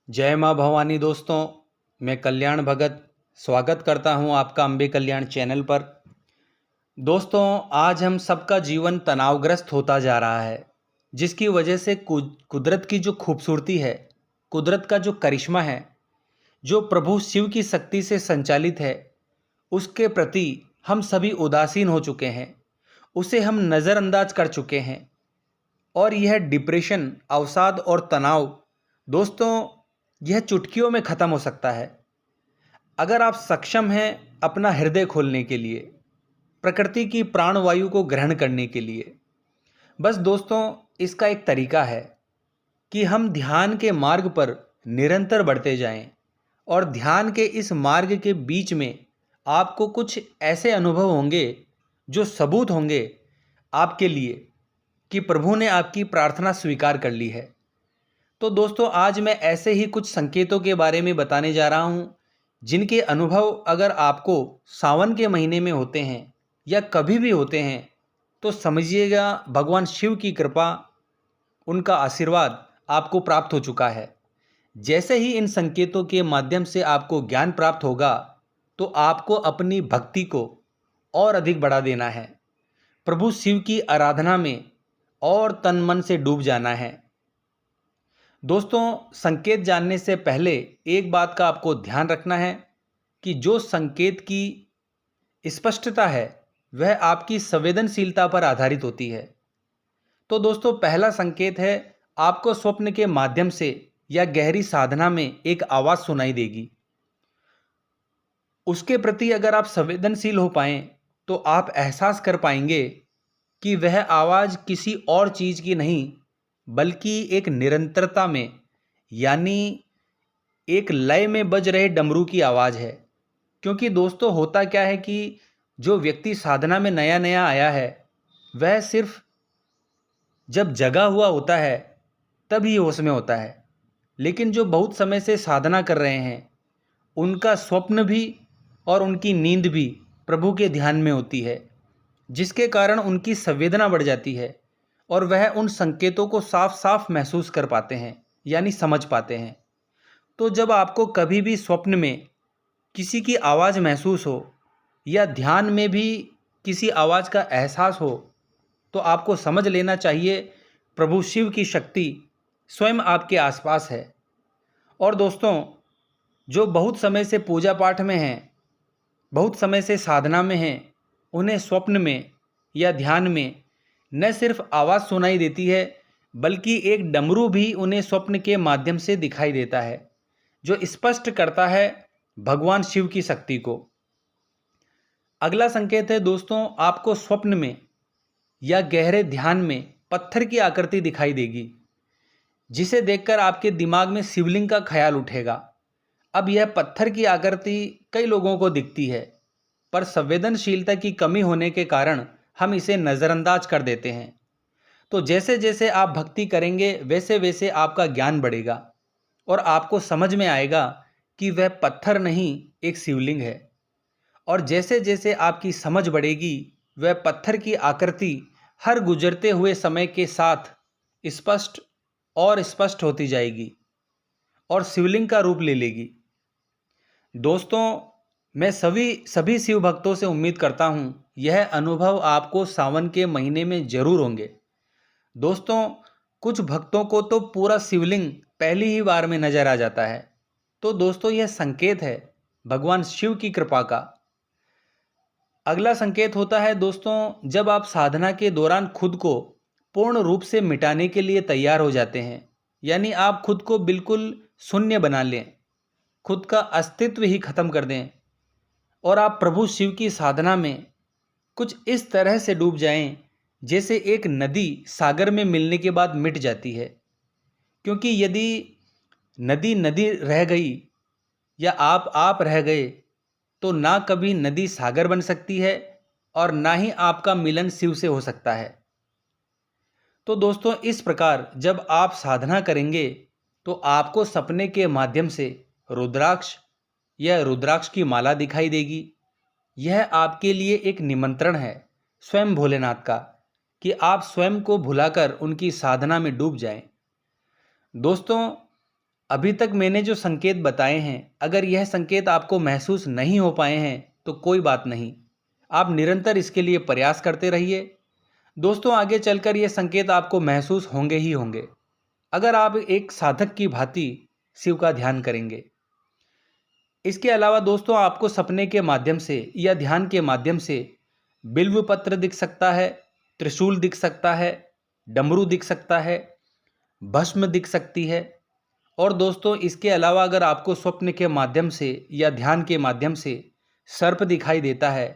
जय माँ भवानी दोस्तों। मैं कल्याण भगत स्वागत करता हूँ आपका अम्बे कल्याण चैनल पर। दोस्तों, आज हम सबका जीवन तनावग्रस्त होता जा रहा है, जिसकी वजह से कुदरत की जो खूबसूरती है, कुदरत का जो करिश्मा है, जो प्रभु शिव की शक्ति से संचालित है, उसके प्रति हम सभी उदासीन हो चुके हैं। उसे हम नज़रअंदाज कर चुके हैं और यह डिप्रेशन, अवसाद और तनाव दोस्तों, यह चुटकियों में ख़त्म हो सकता है अगर आप सक्षम हैं अपना हृदय खोलने के लिए, प्रकृति की प्राणवायु को ग्रहण करने के लिए। बस दोस्तों, इसका एक तरीका है कि हम ध्यान के मार्ग पर निरंतर बढ़ते जाएं और ध्यान के इस मार्ग के बीच में आपको कुछ ऐसे अनुभव होंगे जो सबूत होंगे आपके लिए कि प्रभु ने आपकी प्रार्थना स्वीकार कर ली है। तो दोस्तों, आज मैं ऐसे ही कुछ संकेतों के बारे में बताने जा रहा हूँ, जिनके अनुभव अगर आपको सावन के महीने में होते हैं या कभी भी होते हैं, तो समझिएगा भगवान शिव की कृपा, उनका आशीर्वाद आपको प्राप्त हो चुका है। जैसे ही इन संकेतों के माध्यम से आपको ज्ञान प्राप्त होगा, तो आपको अपनी भक्ति को और अधिक बढ़ा देना है, प्रभु शिव की आराधना में और तन मन से डूब जाना है। दोस्तों, संकेत जानने से पहले एक बात का आपको ध्यान रखना है कि जो संकेत की स्पष्टता है वह आपकी संवेदनशीलता पर आधारित होती है। तो दोस्तों, पहला संकेत है, आपको स्वप्न के माध्यम से या गहरी साधना में एक आवाज़ सुनाई देगी। उसके प्रति अगर आप संवेदनशील हो पाएं तो आप एहसास कर पाएंगे कि वह आवाज़ किसी और चीज़ की नहीं, बल्कि एक निरंतरता में, यानी एक लय में बज रहे डमरू की आवाज़ है। क्योंकि दोस्तों, होता क्या है कि जो व्यक्ति साधना में नया नया आया है, वह सिर्फ जब जगा हुआ होता है तभी होश में होता है। लेकिन जो बहुत समय से साधना कर रहे हैं, उनका स्वप्न भी और उनकी नींद भी प्रभु के ध्यान में होती है, जिसके कारण उनकी संवेदना बढ़ जाती है और वह उन संकेतों को साफ साफ महसूस कर पाते हैं, यानी समझ पाते हैं। तो जब आपको कभी भी स्वप्न में किसी की आवाज़ महसूस हो या ध्यान में भी किसी आवाज़ का एहसास हो, तो आपको समझ लेना चाहिए प्रभु शिव की शक्ति स्वयं आपके आसपास है। और दोस्तों, जो बहुत समय से पूजा पाठ में हैं, बहुत समय से साधना में हैं, उन्हें स्वप्न में या ध्यान में न सिर्फ आवाज़ सुनाई देती है, बल्कि एक डमरू भी उन्हें स्वप्न के माध्यम से दिखाई देता है, जो स्पष्ट करता है भगवान शिव की शक्ति को। अगला संकेत है दोस्तों, आपको स्वप्न में या गहरे ध्यान में पत्थर की आकृति दिखाई देगी, जिसे देखकर आपके दिमाग में शिवलिंग का ख्याल उठेगा। अब यह पत्थर की आकृति कई लोगों को दिखती है, पर संवेदनशीलता की कमी होने के कारण हम इसे नज़रअंदाज कर देते हैं। तो जैसे जैसे आप भक्ति करेंगे, वैसे वैसे आपका ज्ञान बढ़ेगा और आपको समझ में आएगा कि वह पत्थर नहीं, एक शिवलिंग है। और जैसे जैसे आपकी समझ बढ़ेगी, वह पत्थर की आकृति हर गुजरते हुए समय के साथ स्पष्ट और स्पष्ट होती जाएगी और शिवलिंग का रूप ले लेगी। दोस्तों, मैं सभी शिव भक्तों से उम्मीद करता हूँ यह अनुभव आपको सावन के महीने में जरूर होंगे। दोस्तों, कुछ भक्तों को तो पूरा शिवलिंग पहली ही बार में नजर आ जाता है। तो दोस्तों, यह संकेत है भगवान शिव की कृपा का। अगला संकेत होता है दोस्तों, जब आप साधना के दौरान खुद को पूर्ण रूप से मिटाने के लिए तैयार हो जाते हैं, यानी आप खुद को बिल्कुल शून्य बना लें, खुद का अस्तित्व ही खत्म कर दें और आप प्रभु शिव की साधना में कुछ इस तरह से डूब जाएं, जैसे एक नदी सागर में मिलने के बाद मिट जाती है। क्योंकि यदि नदी नदी रह गई या आप रह गए, तो ना कभी नदी सागर बन सकती है और ना ही आपका मिलन शिव से हो सकता है। तो दोस्तों, इस प्रकार जब आप साधना करेंगे, तो आपको सपने के माध्यम से रुद्राक्ष या रुद्राक्ष की माला दिखाई देगी। यह आपके लिए एक निमंत्रण है स्वयं भोलेनाथ का, कि आप स्वयं को भुलाकर उनकी साधना में डूब जाएं। दोस्तों, अभी तक मैंने जो संकेत बताए हैं, अगर यह संकेत आपको महसूस नहीं हो पाए हैं तो कोई बात नहीं, आप निरंतर इसके लिए प्रयास करते रहिए। दोस्तों, आगे चलकर ये संकेत आपको महसूस होंगे ही होंगे, अगर आप एक साधक की भांति शिव का ध्यान करेंगे। इसके अलावा दोस्तों, आपको सपने के माध्यम से या ध्यान के माध्यम से बिल्व पत्र दिख सकता है, त्रिशूल दिख सकता है, डमरू दिख सकता है, भस्म दिख सकती है। और दोस्तों, इसके अलावा अगर आपको स्वप्न के माध्यम से या ध्यान के माध्यम से सर्प दिखाई देता है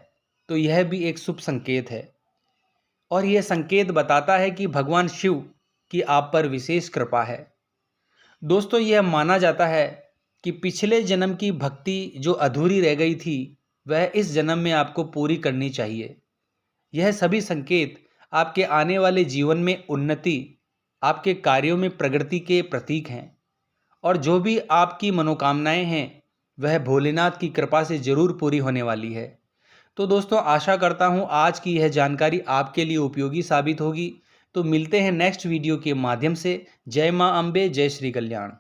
तो यह भी एक शुभ संकेत है, और यह संकेत बताता है कि भगवान शिव की आप पर विशेष कृपा है। दोस्तों, यह माना जाता है कि पिछले जन्म की भक्ति जो अधूरी रह गई थी वह इस जन्म में आपको पूरी करनी चाहिए। यह सभी संकेत आपके आने वाले जीवन में उन्नति, आपके कार्यों में प्रगति के प्रतीक हैं, और जो भी आपकी मनोकामनाएं हैं वह भोलेनाथ की कृपा से जरूर पूरी होने वाली है। तो दोस्तों, आशा करता हूँ आज की यह जानकारी आपके लिए उपयोगी साबित होगी। तो मिलते हैं नेक्स्ट वीडियो के माध्यम से। जय मां अम्बे, जय श्री कल्याण।